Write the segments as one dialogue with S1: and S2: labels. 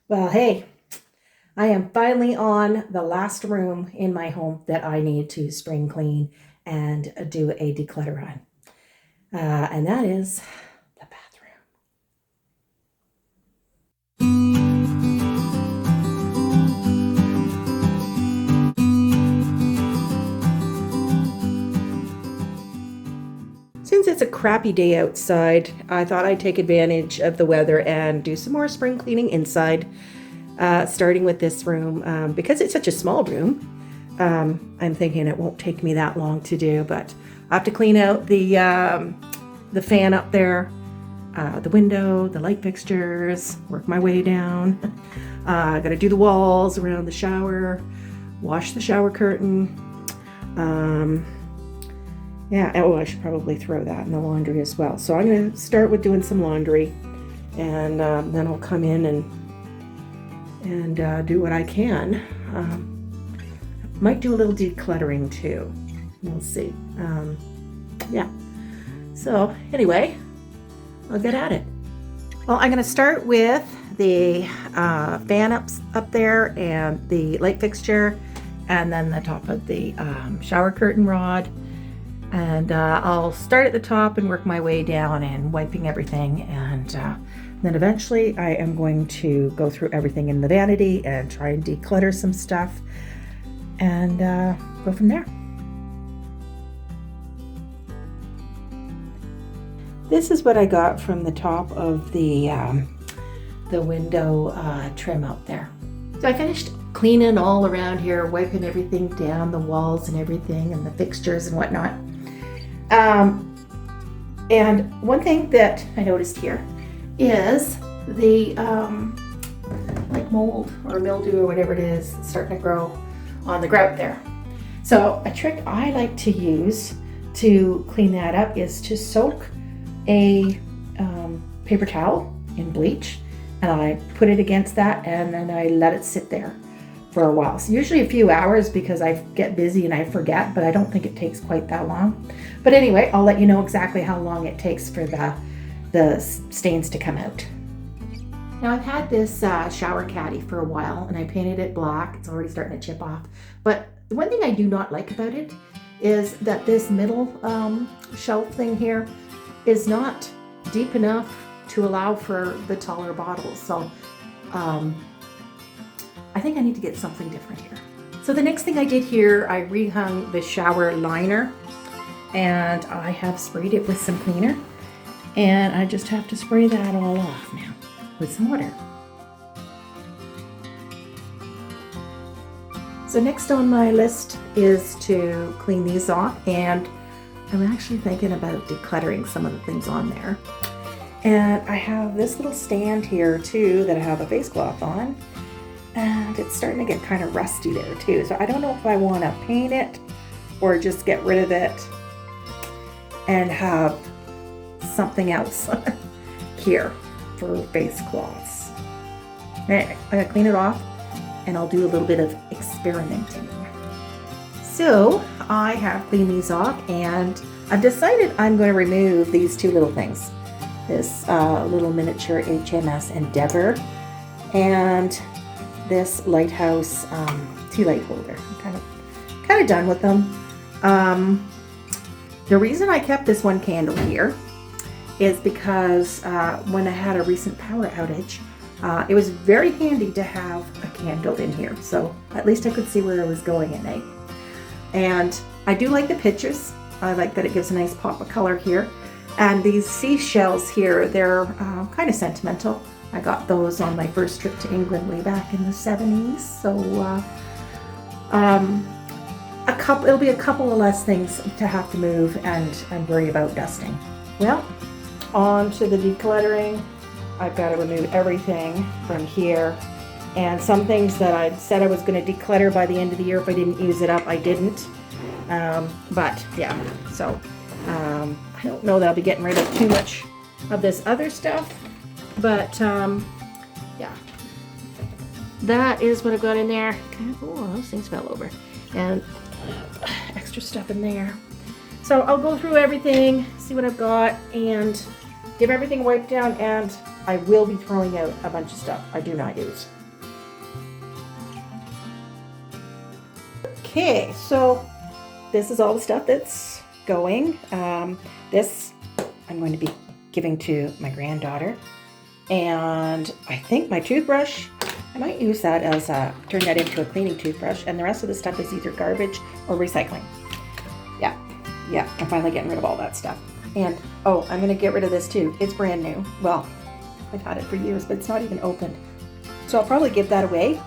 S1: Well, hey, I am finally on the last room in my home that I need to spring clean and do a declutter on. And that is the bathroom. Since it's a crappy day outside, I thought I'd take advantage of the weather and do some more spring cleaning inside, starting with this room. Because it's such a small room, I'm thinking it won't take me that long to do, but I have to clean out the fan up there, the window, the light fixtures, work my way down. I got to do the walls around the shower, wash the shower curtain. Yeah, oh, I should probably throw that in the laundry as well. So I'm going to start with doing some laundry, and then I'll come in and do what I can. Might do a little decluttering too. We'll see. Yeah. So anyway, I'll get at it. Well, I'm going to start with the fan up there and the light fixture, and then the top of the shower curtain rod. And I'll start at the top and work my way down and wiping everything. And then eventually I am going to go through everything in the vanity and try and declutter some stuff and go from there. This is what I got from the top of the window trim out there. So I finished cleaning all around here, wiping everything down, the walls and everything, and the fixtures and whatnot. And one thing that I noticed here is the like mold or mildew or whatever it is starting to grow on the grout there. So a trick I like to use to clean that up is to soak a paper towel in bleach, and I put it against that, and then I let it sit there for a while. So usually a few hours, because I get busy and I forget, but I don't think it takes quite that long. But anyway, I'll let you know exactly how long it takes for the stains to come out. Now I've had this shower caddy for a while, and I painted it black. It's already starting to chip off. But the one thing I do not like about it is that this middle shelf thing here is not deep enough to allow for the taller bottles. So I think I need to get something different here. So the next thing I did here, I rehung the shower liner, and I have sprayed it with some cleaner, and I just have to spray that all off now with some water. So next on my list is to clean these off, and I'm actually thinking about decluttering some of the things on there. And I have this little stand here too that I have a face cloth on, and it's starting to get kind of rusty there too. So I don't know if I want to paint it or just get rid of it and have something else here for face cloths. Anyway, I'm gonna clean it off, and I'll do a little bit of experimenting. So I have cleaned these off, and I've decided I'm going to remove these two little things. This little miniature HMS Endeavor and this Lighthouse tea light holder. I'm kind of done with them. The reason I kept this one candle here is because when I had a recent power outage, it was very handy to have a candle in here, so at least I could see where I was going at night. And I do like the pictures. I like that it gives a nice pop of color here. And these seashells here, they're kind of sentimental. I got those on my first trip to England way back in the 70s. So it'll be a couple of less things to have to move and worry about dusting. Well, on to the decluttering. I've got to remove everything from here. And some things that I said I was going to declutter by the end of the year if I didn't use it up, I didn't. But yeah, so I don't know that I'll be getting rid of too much of this other stuff. But yeah, that is what I've got in there. Oh, those things fell over. And extra stuff in there. So I'll go through everything, see what I've got, and give everything wiped down and I will be throwing out a bunch of stuff I do not use. Okay, so this is all the stuff that's going. This I'm going to be giving to my granddaughter. And I think my toothbrush, I might use that as turn that into a cleaning toothbrush. And the rest of the stuff is either garbage or recycling. Yeah, I'm finally getting rid of all that stuff. And, oh, I'm going to get rid of this too. It's brand new. Well, I've had it for years, but it's not even opened. So I'll probably give that away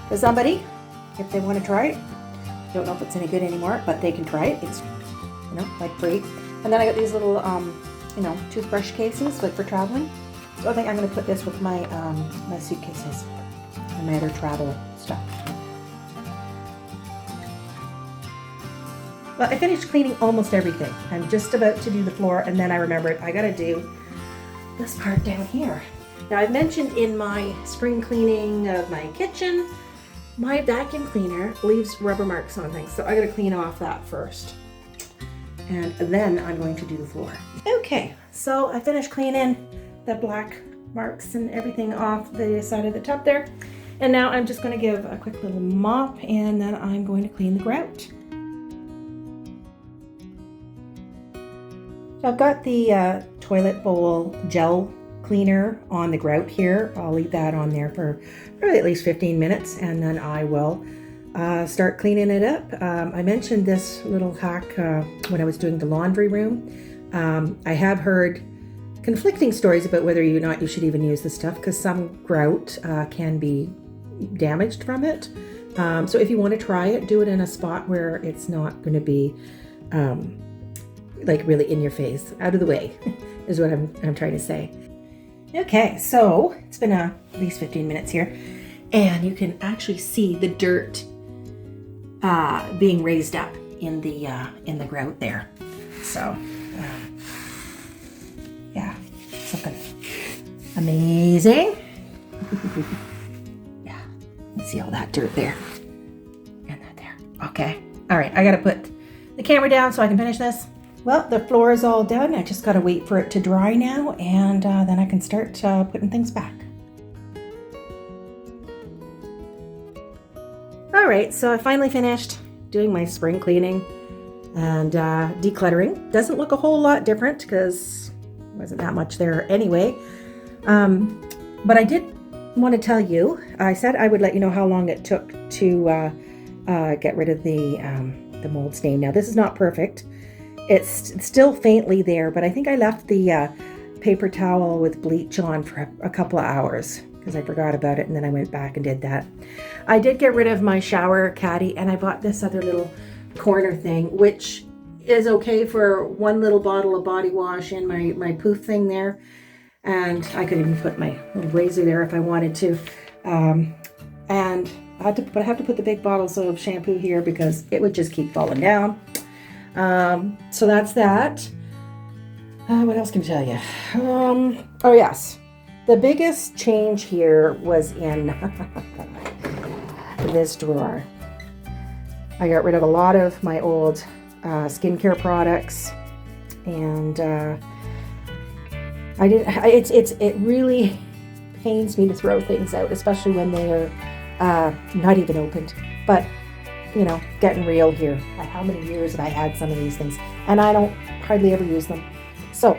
S1: to somebody if they want to try it. Don't know if it's any good anymore, but they can try it. It's, like free. And then I got these little, toothbrush cases, like for traveling. So I think I'm going to put this with my, my suitcases and my other travel stuff. Well, I finished cleaning almost everything. I'm just about to do the floor, and then I remembered I gotta do this part down here. Now, I've mentioned in my spring cleaning of my kitchen, my vacuum cleaner leaves rubber marks on things, so I gotta clean off that first. And then I'm going to do the floor. Okay, so I finished cleaning the black marks and everything off the side of the tub there. And now I'm just gonna give a quick little mop, and then I'm going to clean the grout. So I've got the toilet bowl gel cleaner on the grout here. I'll leave that on there for probably at least 15 minutes, and then I will start cleaning it up. I mentioned this little hack when I was doing the laundry room. I have heard conflicting stories about whether or not you should even use this stuff, because some grout can be damaged from it. So if you want to try it, do it in a spot where it's not going to be like really in your face, out of the way, is what I'm trying to say. Okay, so it's been at least 15 minutes here, and you can actually see the dirt being raised up in the grout there. So yeah, it's looking amazing. Yeah, you see all that dirt there and that there. Okay, all right, I gotta put the camera down so I can finish this. Well, the floor is all done. I just got to wait for it to dry now, and then I can start putting things back. All right, so I finally finished doing my spring cleaning and decluttering. Doesn't look a whole lot different because there wasn't that much there anyway. But I did want to tell you, I said I would let you know how long it took to get rid of the mold stain. Now, this is not perfect. It's still faintly there, but I think I left the paper towel with bleach on for a couple of hours because I forgot about it, and then I went back and did that. I did get rid of my shower caddy, and I bought this other little corner thing, which is okay for one little bottle of body wash in my poof thing there. And I could even put my little razor there if I wanted to. And I have to put the big bottles of shampoo here because it would just keep falling down. So that's that. What else can I tell you? Oh yes, the biggest change here was in this drawer. I got rid of a lot of my old skincare products, and it really pains me to throw things out, especially when they are not even opened. But you know, getting real here. How many years have I had some of these things? And I don't hardly ever use them. So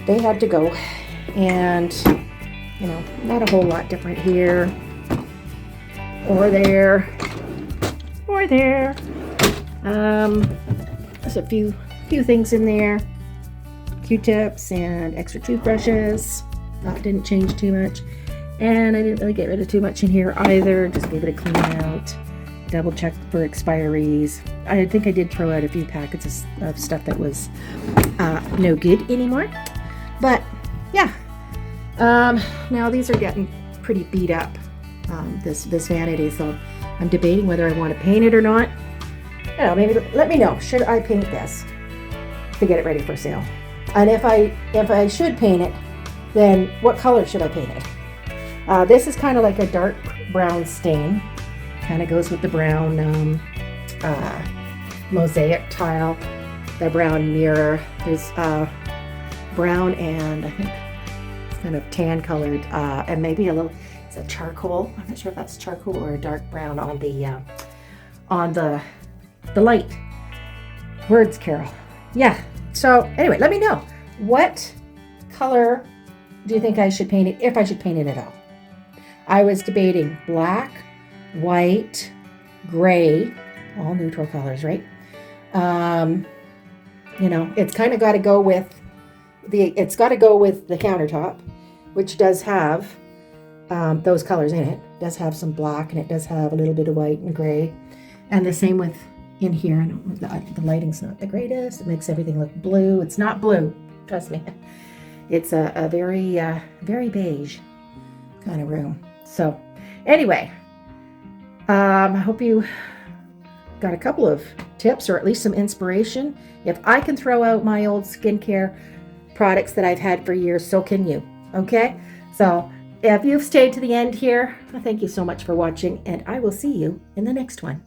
S1: they had to go. And, you know, not a whole lot different here. Or there. Or there. There's a few things in there. Q-tips and extra toothbrushes. That didn't change too much. And I didn't really get rid of too much in here either. Just gave it a clean out. Double check for expiries. I think I did throw out a few packets of stuff that was no good anymore. But yeah, now these are getting pretty beat up, this vanity. So I'm debating whether I want to paint it or not. I don't know, maybe let me know. Should I paint this to get it ready for sale? And if I should paint it, then what color should I paint it? This is kind of like a dark brown stain. Kind of goes with the brown mosaic tile, the brown mirror. There's brown and I think it's kind of tan colored, and maybe a little, is it charcoal? I'm not sure if that's charcoal or a dark brown on the light. Words, Carol. Yeah. So anyway, let me know, what color do you think I should paint it, if I should paint it at all? I was debating black, white, gray, all neutral colors, right? You know, it's kind of got to go with the countertop, which does have those colors in it. It does have some black, and it does have a little bit of white and gray. And the same with in here. I don't know, the lighting's not the greatest. It makes everything look blue. It's not blue, trust me. It's a very, very beige kind of room. So anyway, I hope you got a couple of tips, or at least some inspiration. If I can throw out my old skincare products that I've had for years, so can you. Okay? So if you've stayed to the end here, thank you so much for watching, and I will see you in the next one.